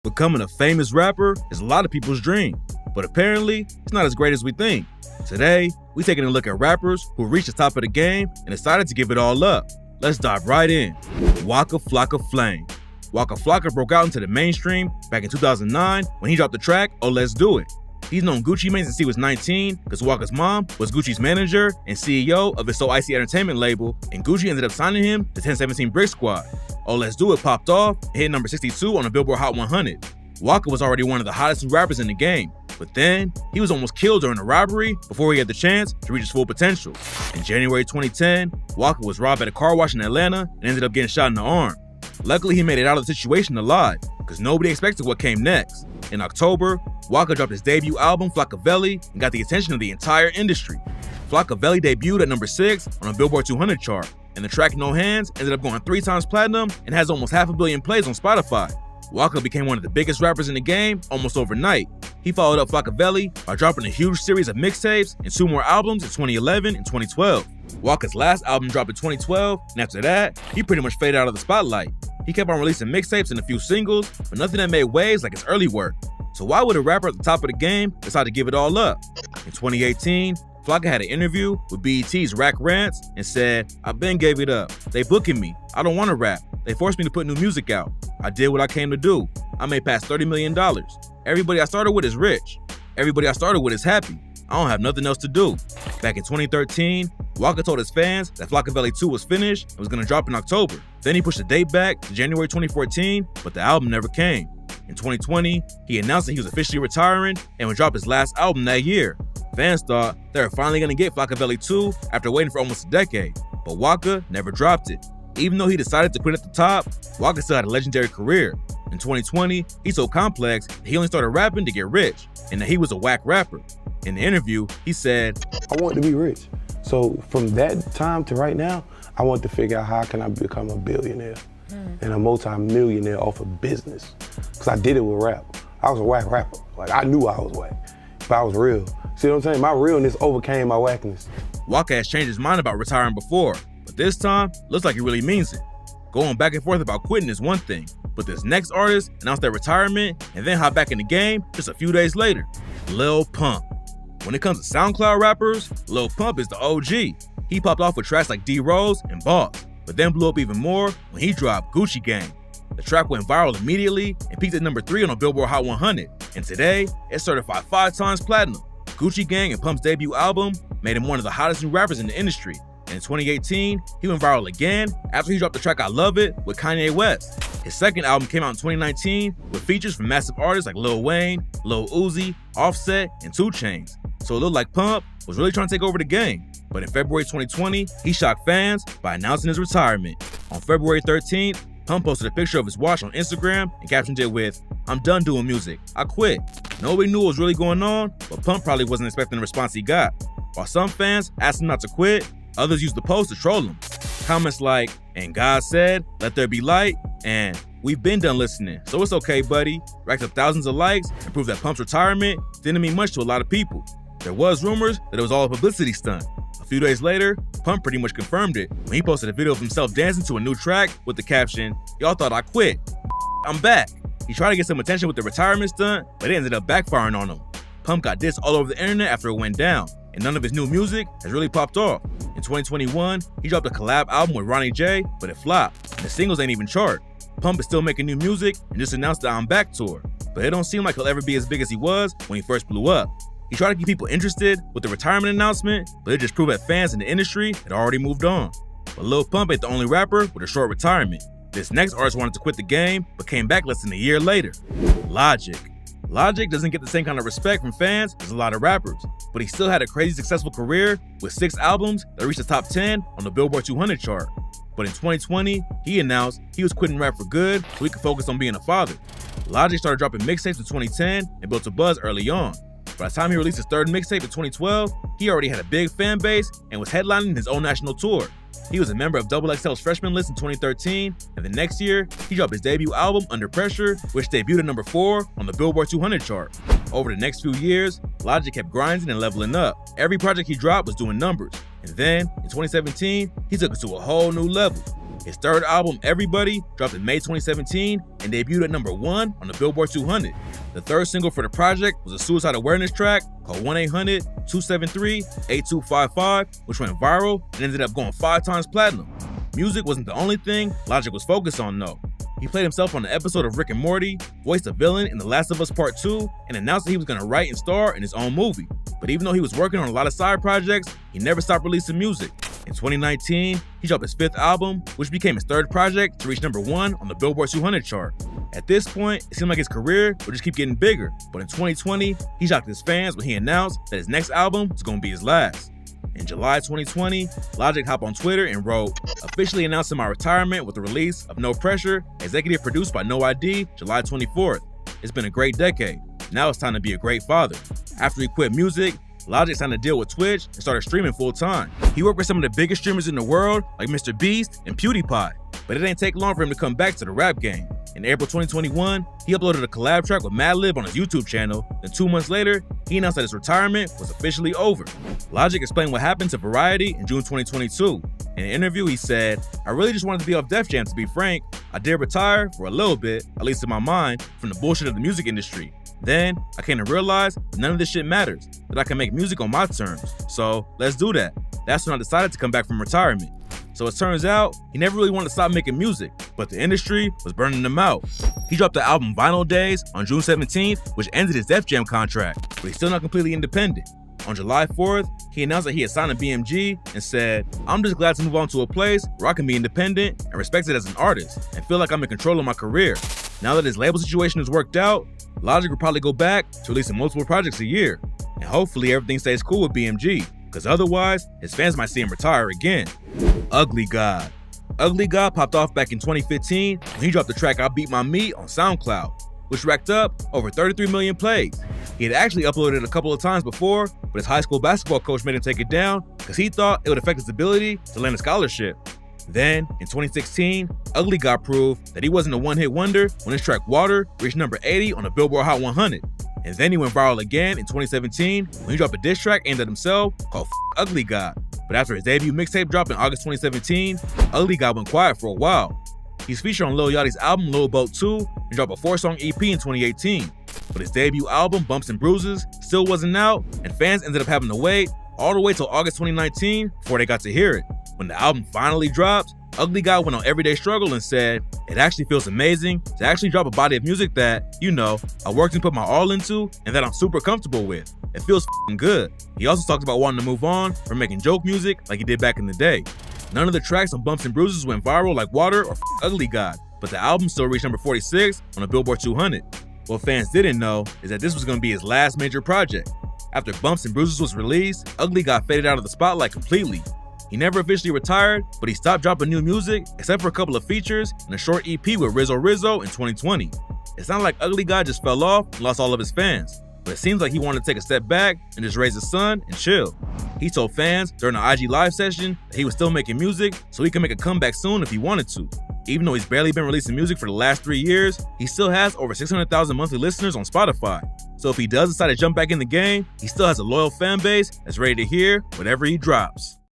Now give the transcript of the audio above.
Becoming a famous rapper is a lot of people's dream, but apparently, it's not as great as we think. Today, we're taking a look at rappers who reached the top of the game and decided to give it all up. Let's dive right in. Waka Flocka Flame. Waka Flocka broke out into the mainstream back in 2009 when he dropped the track, Oh Let's Do It. He's known Gucci Mane since he was 19 because Waka's mom was Gucci's manager and CEO of his So Icy Entertainment label, and Gucci ended up signing him to 1017 Brick Squad. Oh Let's Do It popped off and hit number 62 on the Billboard Hot 100. Waka was already one of the hottest rappers in the game, but then he was almost killed during a robbery before he had the chance to reach his full potential. In January 2010, Waka was robbed at a car wash in Atlanta and ended up getting shot in the arm. Luckily, he made it out of the situation alive because nobody expected what came next. In October, Waka dropped his debut album, Flockavelli, and got the attention of the entire industry. Flockavelli debuted at number 6 on a Billboard 200 chart, and the track No Hands ended up going 3 times platinum and has almost 500 million plays on Spotify. Waka became one of the biggest rappers in the game almost overnight. He followed up Flockavelli by dropping a huge series of mixtapes and 2 more albums in 2011 and 2012. Waka's last album dropped in 2012, and after that, he pretty much faded out of the spotlight. He kept on releasing mixtapes and a few singles, but nothing that made waves like his early work. So why would a rapper at the top of the game decide to give it all up? In 2018, Flocka had an interview with BET's Rack Rants and said, "I been gave it up. They booking me. I don't want to rap. They forced me to put new music out. I did what I came to do. I made past $30 million. Everybody I started with is rich. Everybody I started with is happy. I don't have nothing else to do." Back in 2013, Waka told his fans that Flockavelli 2 was finished and was going to drop in October. Then he pushed the date back to January 2014, but the album never came. In 2020, he announced that he was officially retiring and would drop his last album that year. Fans thought they were finally going to get Flockavelli 2 after waiting for almost a decade, but Waka never dropped it. Even though he decided to quit at the top, Waka still had a legendary career. In 2020, he told Complex that he only started rapping to get rich and that he was a whack rapper. In the interview, he said, "I want to be rich. So from that time to right now, I want to figure out how can I become a billionaire and a multi-millionaire off of business. Because I did it with rap. I was a whack rapper. Like, I knew I was whack, but I was real. See what I'm saying? My realness overcame my whackness." Waka has changed his mind about retiring before, but this time, looks like he really means it. Going back and forth about quitting is one thing, but this next artist announced their retirement and then hopped back in the game just a few days later. Lil Pump. When it comes to SoundCloud rappers, Lil Pump is the OG. He popped off with tracks like D-Rose and Boss, but then blew up even more when he dropped Gucci Gang. The track went viral immediately and peaked at number 3 on the Billboard Hot 100, and today, it's certified 5 times platinum. Gucci Gang and Pump's debut album made him one of the hottest new rappers in the industry, and in 2018, he went viral again after he dropped the track I Love It with Kanye West. His second album came out in 2019 with features from massive artists like Lil Wayne, Lil Uzi, Offset, and 2 Chainz. So it looked like Pump was really trying to take over the game. But in February 2020, he shocked fans by announcing his retirement. On February 13th, Pump posted a picture of his watch on Instagram and captioned it with, "I'm done doing music. I quit." Nobody knew what was really going on, but Pump probably wasn't expecting the response he got. While some fans asked him not to quit, others used the post to troll him. Comments like, "And God said, let there be light," and "We've been done listening, so it's okay, buddy," racked up thousands of likes and proved that Pump's retirement didn't mean much to a lot of people. There was rumors that it was all a publicity stunt. A few days later, Pump pretty much confirmed it when he posted a video of himself dancing to a new track with the caption, "Y'all thought I quit. I'm back." He tried to get some attention with the retirement stunt, but it ended up backfiring on him. Pump got dissed all over the internet after it went down, and none of his new music has really popped off. In 2021, he dropped a collab album with Ronnie J, but it flopped, and the singles ain't even chart. Pump is still making new music and just announced the I'm Back tour, but it don't seem like he'll ever be as big as he was when he first blew up. He tried to keep people interested with the retirement announcement, but it just proved that fans in the industry had already moved on. But Lil Pump ain't the only rapper with a short retirement. This next artist wanted to quit the game, but came back less than a year later. Logic. Logic doesn't get the same kind of respect from fans as a lot of rappers, but he still had a crazy successful career with 6 albums that reached the top 10 on the Billboard 200 chart. But in 2020, he announced he was quitting rap for good so he could focus on being a father. Logic started dropping mixtapes in 2010 and built a buzz early on. By the time he released his 3rd mixtape in 2012, he already had a big fan base and was headlining his own national tour. He was a member of XXL's freshman list in 2013, and the next year, he dropped his debut album, Under Pressure, which debuted at number 4 on the Billboard 200 chart. Over the next few years, Logic kept grinding and leveling up. Every project he dropped was doing numbers. And then, in 2017, he took it to a whole new level. His third album, Everybody, dropped in May 2017 and debuted at #1 on the Billboard 200. The third single for the project was a suicide awareness track called 1-800-273-8255, which went viral and ended up going 5 times platinum. Music wasn't the only thing Logic was focused on though. He played himself on an episode of Rick and Morty, voiced a villain in The Last of Us Part 2, and announced that he was going to write and star in his own movie. But even though he was working on a lot of side projects, he never stopped releasing music. In 2019, he dropped his 5th album, which became his 3rd project to reach #1 on the Billboard 200 chart. At this point, it seemed like his career would just keep getting bigger, but in 2020, he shocked his fans when he announced that his next album was going to be his last. In July 2020, Logic hopped on Twitter and wrote, "Officially announcing my retirement with the release of No Pressure, executive produced by No ID, July 24th. It's been a great decade. Now it's time to be a great father." After he quit music, Logic signed a deal with Twitch and started streaming full time. He worked with some of the biggest streamers in the world like Mr. Beast and PewDiePie, but it didn't take long for him to come back to the rap game. In April 2021, he uploaded a collab track with Madlib on his YouTube channel. Then 2 months later, he announced that his retirement was officially over. Logic explained what happened to Variety in June 2022. In an interview, he said, "I really just wanted to be off Def Jam, to be frank. I did retire for a little bit, at least in my mind, from the bullshit of the music industry. Then I came to realize that none of this shit matters, that I can make music on my terms. So let's do that. That's when I decided to come back from retirement." So it turns out, he never really wanted to stop making music, but the industry was burning him out. He dropped the album Vinyl Days on June 17th, which ended his Def Jam contract, but he's still not completely independent. On July 4th, he announced that he had signed to BMG and said, "I'm just glad to move on to a place where I can be independent and respected as an artist and feel like I'm in control of my career." Now that his label situation has worked out, Logic will probably go back to releasing multiple projects a year. And hopefully everything stays cool with BMG, because otherwise, his fans might see him retire again. Ugly God. Ugly God popped off back in 2015 when he dropped the track I Beat My Meat on SoundCloud, which racked up over 33 million plays. He had actually uploaded it a couple of times before, but his high school basketball coach made him take it down because he thought it would affect his ability to land a scholarship. Then, in 2016, Ugly God proved that he wasn't a one-hit wonder when his track Water reached #80 on the Billboard Hot 100. And then he went viral again in 2017 when he dropped a diss track aimed at himself called Ugly God. But after his debut mixtape dropped in August 2017, Ugly God went quiet for a while. He's featured on Lil Yachty's album Lil Boat 2 and dropped a 4-song EP in 2018. But his debut album Bumps and Bruises still wasn't out, and fans ended up having to wait all the way till August 2019 before they got to hear it. When the album finally dropped, Ugly God went on Everyday Struggle and said, "It actually feels amazing to actually drop a body of music that, I worked and put my all into and that I'm super comfortable with. It feels f***ing good." He also talked about wanting to move on from making joke music like he did back in the day. None of the tracks on Bumps and Bruises went viral like Water or Ugly God, but the album still reached #46 on the Billboard 200. What fans didn't know is that this was going to be his last major project. After Bumps and Bruises was released, Ugly God faded out of the spotlight completely. He never officially retired, but he stopped dropping new music except for a couple of features and a short EP with Rizzo in 2020. It's not like Ugly God just fell off and lost all of his fans, but it seems like he wanted to take a step back and just raise his son and chill. He told fans during an IG live session that he was still making music so he could make a comeback soon if he wanted to. Even though he's barely been releasing music for the last 3 years, he still has over 600,000 monthly listeners on Spotify. So if he does decide to jump back in the game, he still has a loyal fan base that's ready to hear whatever he drops.